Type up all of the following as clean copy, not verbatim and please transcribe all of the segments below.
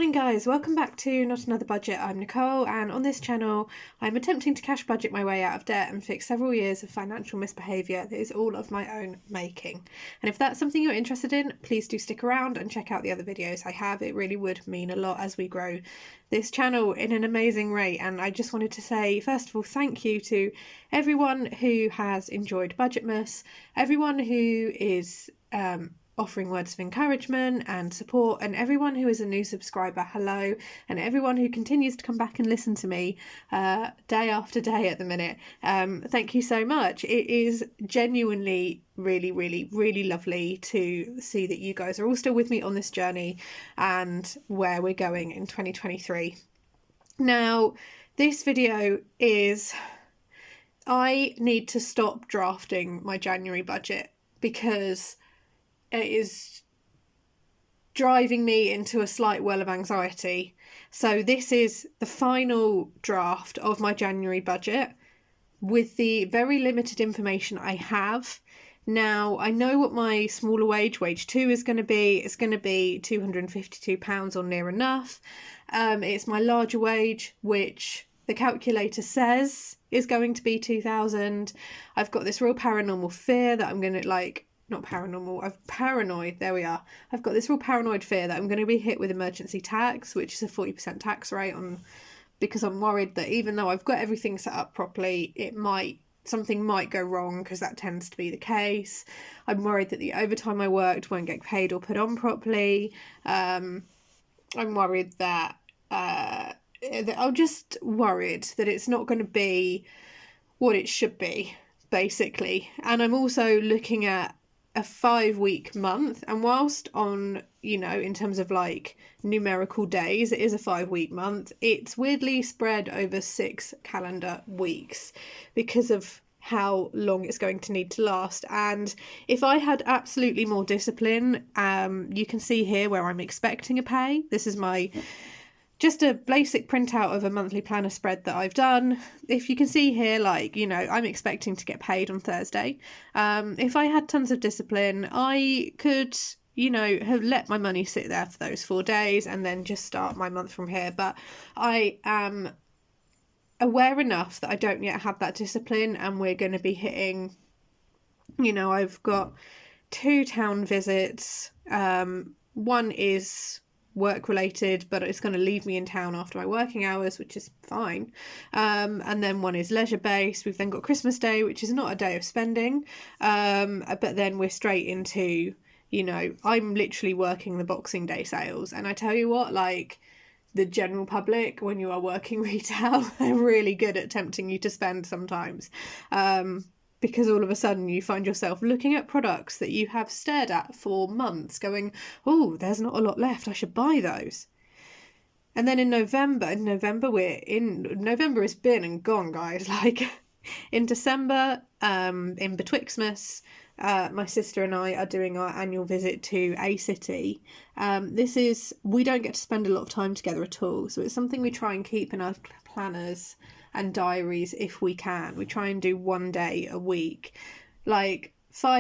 morning guys, welcome back to Not Another Budget. I'm Nicole, and on this channel I'm attempting to cash budget my way out of debt and fix several years of financial misbehaviour that is all of my own making. And if that's something you're interested in, please do stick around and check out the other videos I have. It really would mean a lot as we grow this channel in an amazing rate. And I just wanted to say, first of all, thank you to everyone who has enjoyed Budgetmas, everyone who is offering words of encouragement and support, and everyone who is a new subscriber, hello, and everyone who continues to come back and listen to me day after day at the minute. Thank you so much. It is genuinely really lovely to see that you guys are all still with me on this journey and where we're going in 2023. Now, this video is, I need to stop drafting my January budget because it is driving me into a slight well of anxiety. So this is the final draft of my January budget with the very limited information I have. Now, I know what my smaller wage 2 is going to be. It's going to be £252 or near enough. It's my larger wage, which the calculator says is going to be 2,000. I've got this real paranormal fear that I'm going to not paranormal, I've paranoid, there we are. I've got this real paranoid fear that I'm going to be hit with emergency tax, which is a 40% tax rate because I'm worried that even though I've got everything set up properly, something might go wrong, because that tends to be the case. I'm worried that the overtime I worked won't get paid or put on properly. I'm worried that, I'm just worried that it's not going to be what it should be, basically. And I'm also looking at a 5-week month, and whilst on, in terms of numerical days, it is a 5-week month, it's weirdly spread over 6 calendar weeks because of how long it's going to need to last. And if I had absolutely more discipline, you can see here where I'm expecting a pay. This is just a basic printout of a monthly planner spread that I've done. If you can see here, I'm expecting to get paid on Thursday. If I had tons of discipline, I could, have let my money sit there for those 4 days and then just start my month from here. But I am aware enough that I don't yet have that discipline, and we're going to be hitting, I've got 2 town visits. One is work related, but it's going to leave me in town after my working hours, which is fine. And then one is leisure based. We've then got Christmas Day, which is not a day of spending, but then we're straight into, I'm literally working the Boxing Day sales. And I tell you what, the general public, when you are working retail, they're really good at tempting you to spend sometimes. Because all of a sudden you find yourself looking at products that you have stared at for months going, oh, there's not a lot left, I should buy those. And then in November is been and gone, guys. In December, in Betwixtmas, my sister and I are doing our annual visit to A City. We don't get to spend a lot of time together at all, so it's something we try and keep in our planners and diaries if we can. We try and do 1 day a week. 5,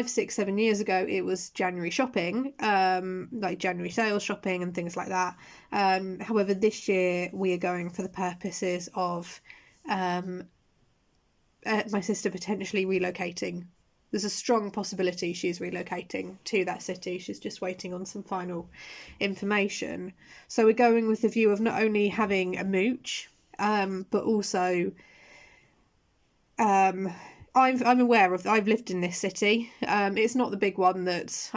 6, 7 years ago, it was January shopping, January sales shopping and things like that. However, this year we are going for the purposes of my sister potentially relocating. There's a strong possibility she's relocating to that city. She's just waiting on some final information. So we're going with the view of not only having a mooch, but also I'm aware of, I've lived in this city. It's not the big one there's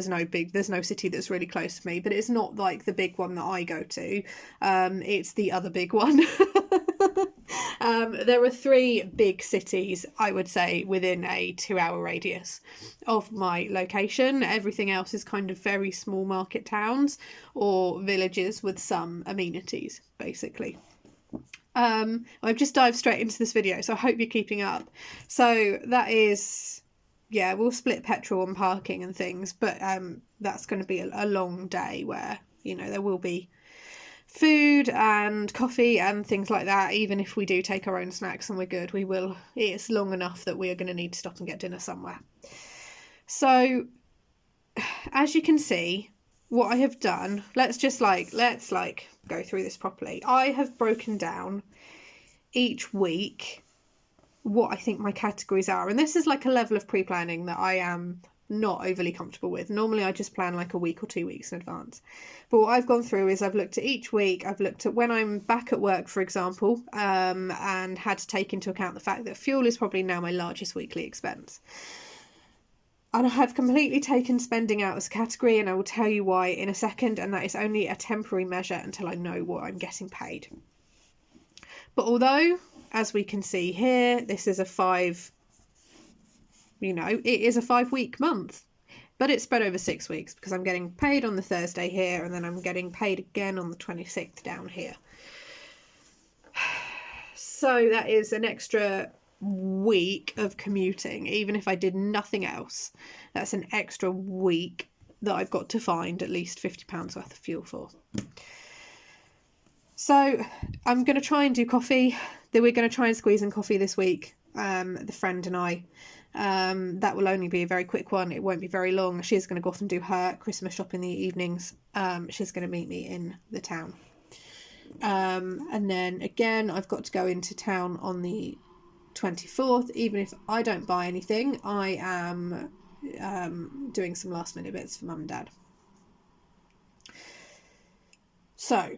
no city that's really close to me, but it's not the big one that I go to. It's the other big one. There are 3 big cities, I would say, within a 2-hour radius of my location. Everything else is kind of very small market towns or villages with some amenities, basically. I've just dived straight into this video, so I hope you're keeping up. So that is, we'll split petrol and parking and things, but that's going to be a long day where, there will be food and coffee and things like that. Even if we do take our own snacks and we're good, it's long enough that we are going to need to stop and get dinner somewhere. So as you can see, what I have done, let's go through this properly. I have broken down each week what I think my categories are, and this is like a level of pre-planning that I am not overly comfortable with. Normally I just plan like a week or 2 weeks in advance, but what I've gone through is I've looked at each week. I've looked at when I'm back at work, for example, and had to take into account the fact that fuel is probably now my largest weekly expense. And I have completely taken spending out as a category, and I will tell you why in a second, and that is only a temporary measure until I know what I'm getting paid. But although, as we can see here, this is it is a 5-week month, but it's spread over 6 weeks because I'm getting paid on the Thursday here, and then I'm getting paid again on the 26th down here. So that is an extra week of commuting. Even if I did nothing else, that's an extra week that I've got to find at least £50 worth of fuel for. So I'm going to try and do coffee. We're going to try and squeeze in coffee this week, the friend and I. That will only be a very quick one. It won't be very long. She's going to go off and do her Christmas shop in the evenings. She's going to meet me in the town. And then again, I've got to go into town on the 24th. Even if I don't buy anything, I am doing some last minute bits for mum and dad. So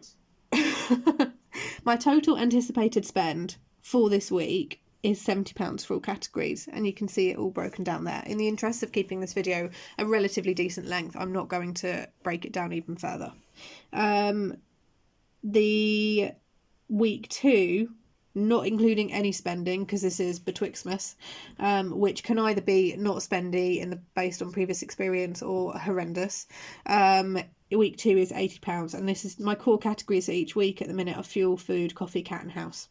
my total anticipated spend for this week is £70 for all categories, and you can see it all broken down there. In the interest of keeping this video a relatively decent length, I'm not going to break it down even further. The week 2, not including any spending, because this is Betwixtmas, which can either be not spendy based on previous experience or horrendous. Week 2 is £80, and this is my core categories for each week at the minute: of fuel, food, coffee, cat and house.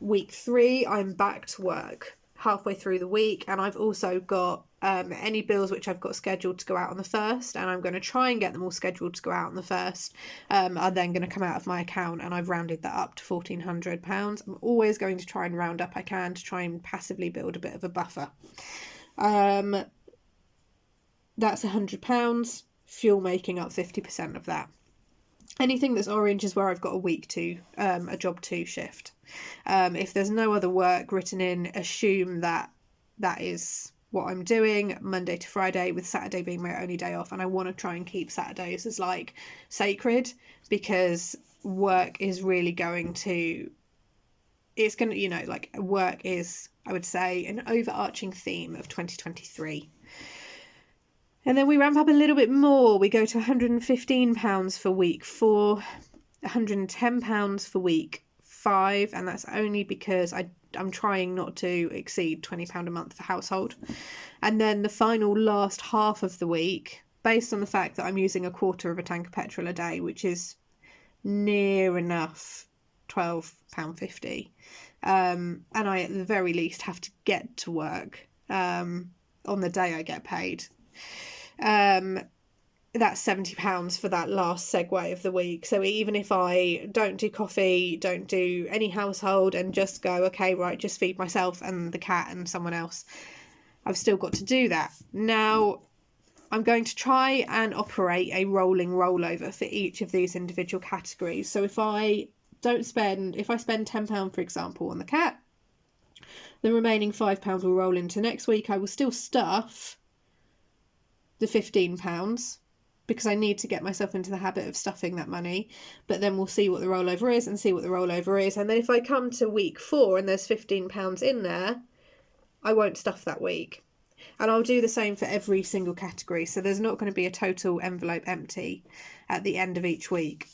Week 3, I'm back to work halfway through the week, and I've also got any bills which I've got scheduled to go out on the 1st, and I'm going to try and get them all scheduled to go out on the 1st, are then going to come out of my account, and I've rounded that up to £1,400. I'm always going to try and round up I can to try and passively build a bit of a buffer. That's £100, fuel making up 50% of that. Anything that's orange is where I've got a week 2, a job 2 shift. If there's no other work written in, assume that is what I'm doing Monday to Friday, with Saturday being my only day off. And I want to try and keep Saturdays as like sacred, because work is really work is, I would say, an overarching theme of 2023. And then we ramp up a little bit more. We go to £115 for week 4, £110 for week 5, and that's only because I'm trying not to exceed £20 a month for household. And then the last half of the week, based on the fact that I'm using a quarter of a tank of petrol a day, which is near enough £12.50, and I at the very least have to get to work on the day I get paid. That's £70 for that last segue of the week. So even if I don't do coffee, don't do any household, and just go, okay, right, just feed myself and the cat and someone else, I've still got to do that. Now, I'm going to try and operate a rolling rollover for each of these individual categories. So if I spend £10, for example, on the cat, the remaining £5 will roll into next week. I will still stuff the £15 because I need to get myself into the habit of stuffing that money, but then we'll see what the rollover is. And then if I come to week 4 and there's £15 in there, I won't stuff that week. And I'll do the same for every single category, so there's not going to be a total envelope empty at the end of each week.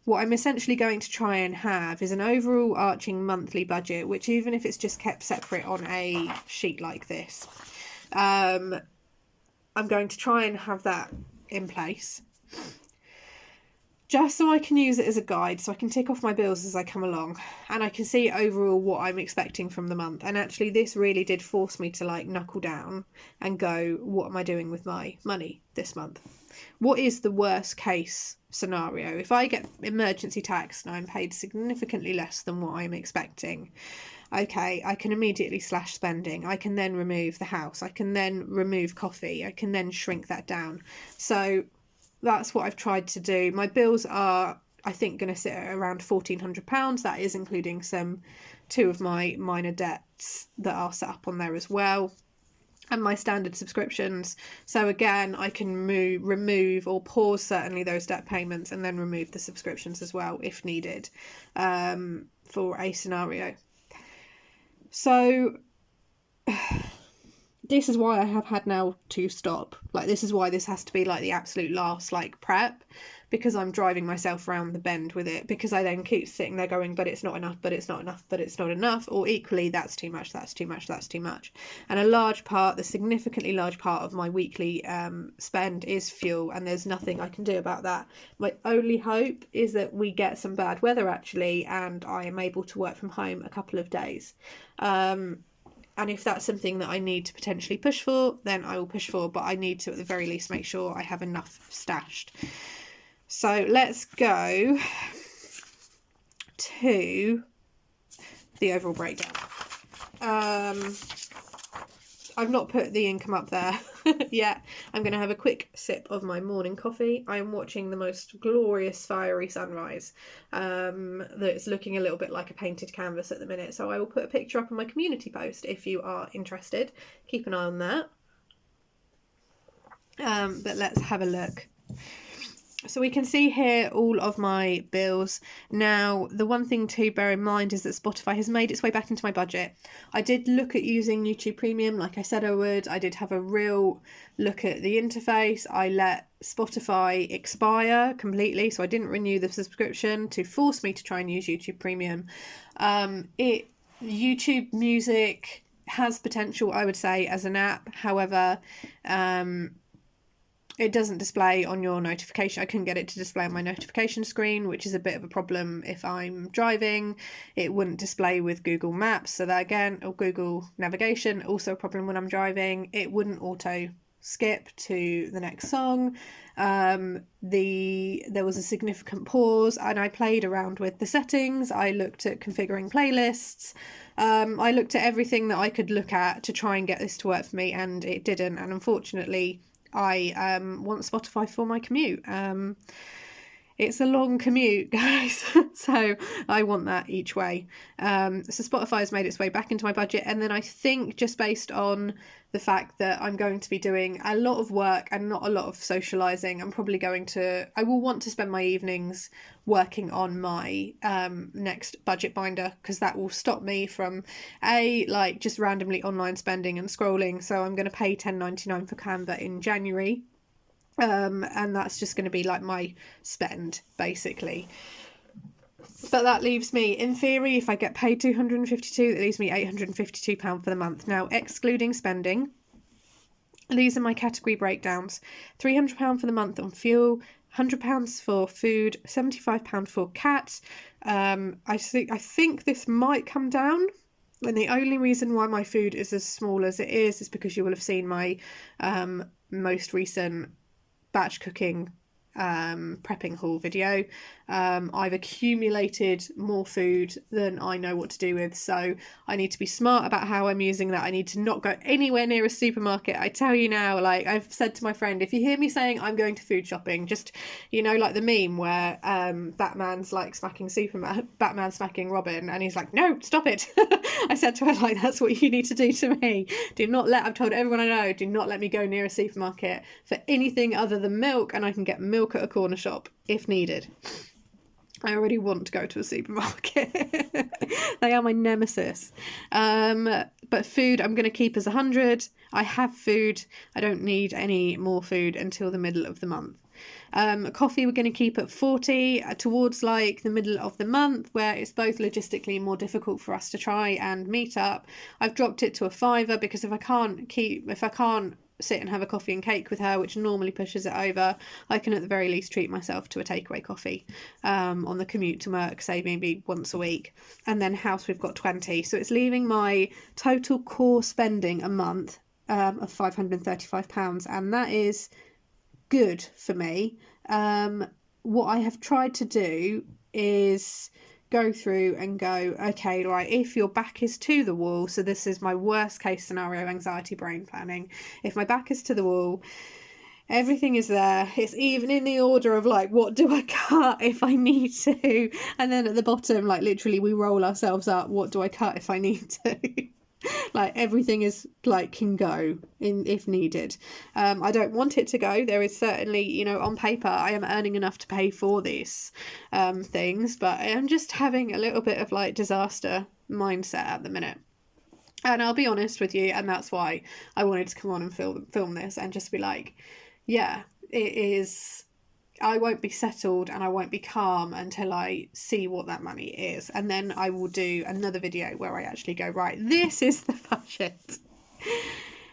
What I'm essentially going to try and have is an overall arching monthly budget, which, even if it's just kept separate on a sheet like this, I'm going to try and have that in place, just so I can use it as a guide, so I can tick off my bills as I come along, and I can see overall what I'm expecting from the month. And actually, this really did force me to knuckle down and go, what am I doing with my money this month? What is the worst case scenario? If I get emergency tax and I'm paid significantly less than what I'm expecting, okay, I can immediately slash spending. I can then remove the house. I can then remove coffee. I can then shrink that down. So that's what I've tried to do. My bills are, I think, going to sit at around £1,400. That is including two of my minor debts that are set up on there as well, and my standard subscriptions. So again, I can remove or pause certainly those debt payments and then remove the subscriptions as well if needed, for a scenario. So this is why I have had now to stop. Like, this is why this has to be like the absolute last like prep, because I'm driving myself around the bend with it, because I then keep sitting there going, but it's not enough, but it's not enough, but it's not enough, or equally, that's too much, that's too much, that's too much. And a large part, the significantly large part of my weekly spend is fuel, and there's nothing I can do about that. My only hope is that we get some bad weather actually, and I am able to work from home a couple of days. And if that's something that I need to potentially push for, then I will push for, but I need to at the very least make sure I have enough stashed. So let's go to the overall breakdown. I've not put the income up there yet. I'm going to have a quick sip of my morning coffee. I am watching the most glorious fiery sunrise that's looking a little bit like a painted canvas at the minute. So I will put a picture up on my community post if you are interested. Keep an eye on that. But let's have a look. So we can see here all of my bills. Now, the one thing to bear in mind is that Spotify has made its way back into my budget. I did look at using YouTube Premium like I said I would. I did have a real look at the interface. I let Spotify expire completely, so I didn't renew the subscription to force me to try and use YouTube Premium. YouTube Music has potential, I would say, as an app. However, it doesn't display on your notification. I couldn't get it to display on my notification screen, which is a bit of a problem if I'm driving. It wouldn't display with Google Maps, so that again, or Google Navigation, also a problem when I'm driving. It wouldn't auto skip to the next song. There was a significant pause, and I played around with the settings. I looked at configuring playlists. I looked at everything that I could look at to try and get this to work for me, and it didn't. And unfortunately, I want Spotify for my commute. It's a long commute, guys, so I want that each way. So Spotify has made its way back into my budget, and then I think just based on the fact that I'm going to be doing a lot of work and not a lot of socialising, I will want to spend my evenings working on my next budget binder, because that will stop me from just randomly online spending and scrolling. So I'm going to pay £10.99 for Canva in January. And that's just going to be like my spend basically. But that leaves me, in theory, if I get paid £252, that leaves me £852 for the month. Now, excluding spending, these are my category breakdowns. £300 for the month on fuel, £100 for food, £75 for cats. I think this might come down. And the only reason why my food is as small as it is because you will have seen my most recent batch cooking prepping haul video. I've accumulated more food than I know what to do with, so I need to be smart about how I'm using that. I need to not go anywhere near a supermarket. I tell you now, like I've said to my friend, if you hear me saying I'm going to food shopping, just, like the meme where Batman's like Batman smacking Robin, and he's like, no, stop it. I said to her, like, that's what you need to do to me. I've told everyone I know, do not let me go near a supermarket for anything other than milk, and I can get milk at a corner shop if needed. I already want to go to a supermarket. They are my nemesis. But food I'm going to keep as 100. I have food. I don't need any more food until the middle of the month. Coffee we're going to keep at 40 towards like the middle of the month, where it's both logistically more difficult for us to try and meet up. I've dropped it to a £5 because if I can't sit and have a coffee and cake with her, which normally pushes it over, I can at the very least treat myself to a takeaway coffee on the commute to work, say maybe once a week. And then house we've got 20, so it's leaving my total core spending a month of £535, and that is good for me. What I have tried to do is go through and go, okay, right, if your back is to the wall, so this is my worst case scenario, anxiety brain planning. If my back is to the wall, Everything is there. It's even in the order of like, what do I cut if I need to? And then at the bottom, like literally we roll ourselves up. What do I cut if I need to? Like everything is like can go in if needed. I don't want it to go. There is certainly, you know, on paper I am earning enough to pay for these things, but I am just having a little bit of like disaster mindset at the minute. And I'll be honest with you, and that's why I wanted to come on and film this and just be like, yeah, it is. I won't be settled and I won't be calm until I see what that money is. And then I will do another video where I actually go, right, this is the budget.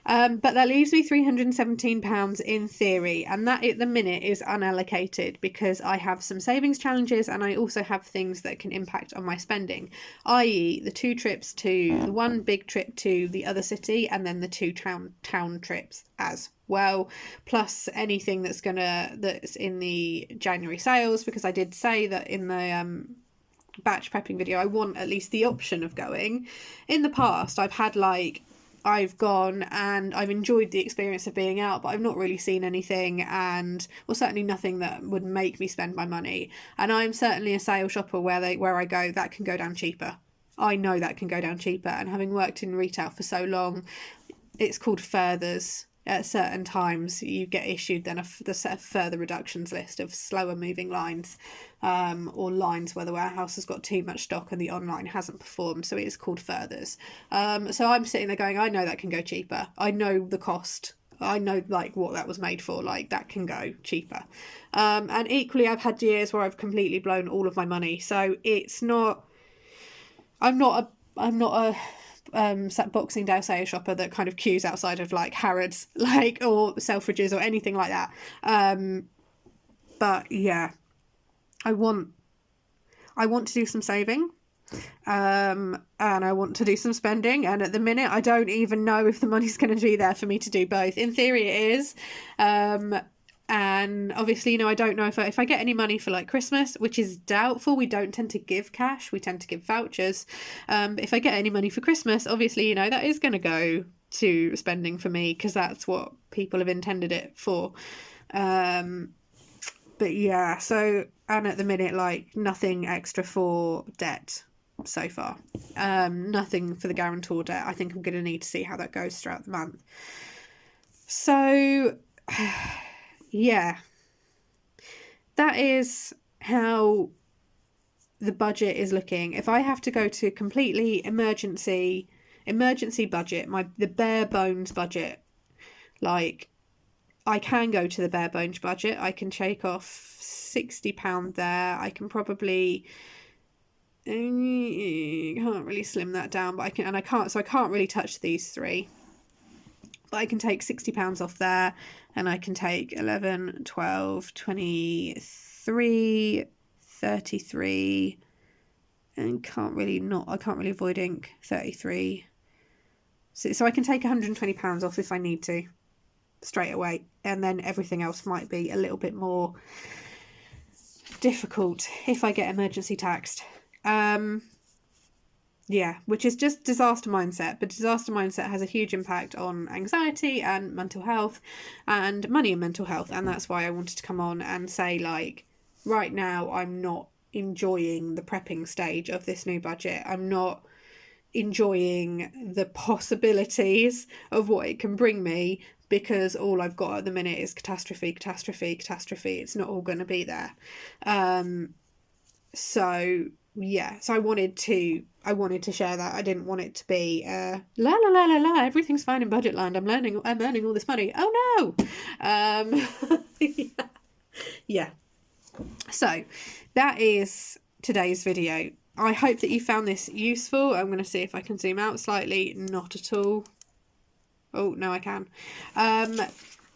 But that leaves me £317 in theory, and that at the minute is unallocated because I have some savings challenges and I also have things that can impact on my spending, i.e. the 2 trips to the 1 big trip to the other city and then the 2 town trips as well, plus anything that's in the January sales, because I did say that in the batch prepping video I want at least the option of going. In the past I've gone and I've enjoyed the experience of being out, but I've not really seen anything, and well, certainly nothing that would make me spend my money. And I'm certainly a sale shopper where I go, that can go down cheaper. I know that can go down cheaper, and having worked in retail for so long, it's called furthers. At certain times you get issued then the further reductions list of slower moving lines, or lines where the warehouse has got too much stock and the online hasn't performed, so it is called furthers. So I'm sitting there going, I know that can go cheaper. I know the cost. I know like what that was made for, like that can go cheaper. And equally I've had years where I've completely blown all of my money, so it's not, I'm not a Boxing Day sale shopper that kind of queues outside of like Harrods, like, or Selfridges or anything like that. But yeah, I want to do some saving, and I want to do some spending, and at the minute I don't even know if the money's going to be there for me to do both. In theory it is, and obviously, you know, I don't know if I get any money for like Christmas, which is doubtful. We don't tend to give cash, we tend to give vouchers. If I get any money for Christmas, obviously, you know, that is going to go to spending for me because that's what people have intended it for. But yeah, so, and at the minute, like nothing extra for debt so far. Nothing for the guarantor debt. I think I'm going to need to see how that goes throughout the month. So yeah, that is how the budget is looking. If I have to go to completely emergency budget, the bare bones budget, like I can go to the bare bones budget. I can take off £60 there. I can probably can't really slim that down, but I can't really touch these 3. But I can take £60 off there, and I can take 11, 12, 23, 33, and I can't really avoid ink, 33. So I can take £120 off if I need to, straight away, and then everything else might be a little bit more difficult if I get emergency taxed. Yeah, which is just disaster mindset, but disaster mindset has a huge impact on anxiety and mental health and money and mental health, and that's why I wanted to come on and say, like, right now I'm not enjoying the prepping stage of this new budget. I'm not enjoying the possibilities of what it can bring me, because all I've got at the minute is catastrophe. It's not all going to be there. So yeah, so I wanted to share that. I didn't want it to be la la la la la, everything's fine in budget land, I'm earning all this money, oh no. Yeah, so that is today's video. I hope that you found this useful. I'm going to see if I can zoom out slightly. Not at all. Oh no, I can.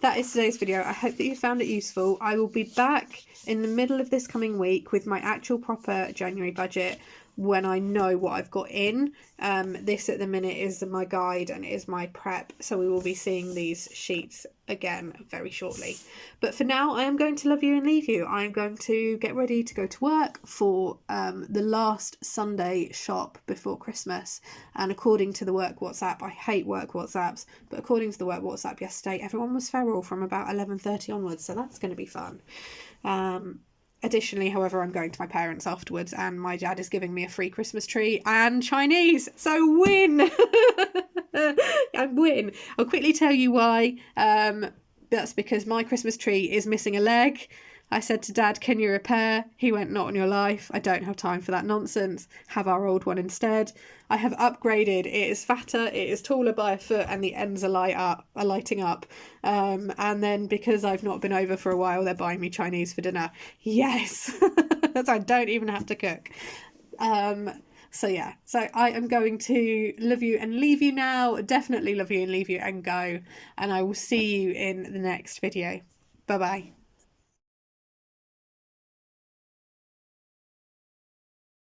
That is today's video. I hope that you found it useful. I will be back in the middle of this coming week with my actual proper January budget, when I know what I've got in. This at the minute is my guide and it is my prep, so we will be seeing these sheets again very shortly. But for now, I am going to love you and leave you. I'm going to get ready to go to work for the last Sunday shop before Christmas. And according to the work WhatsApp, I hate work WhatsApps, but according to the work WhatsApp yesterday, everyone was feral from about 11:30 onwards, so that's going to be fun. Additionally, however, I'm going to my parents afterwards and my dad is giving me a free Christmas tree and Chinese, so win! I win. I'll quickly tell you why. That's because my Christmas tree is missing a leg. I said to Dad, can you repair? He went, not on your life. I don't have time for that nonsense. Have our old one instead. I have upgraded. It is fatter, it is taller by a foot, and the ends are lighting up. And then because I've not been over for a while, they're buying me Chinese for dinner. Yes! So I don't even have to cook. So yeah, so I am going to love you and leave you now. Definitely love you and leave you and go. And I will see you in the next video. Bye bye.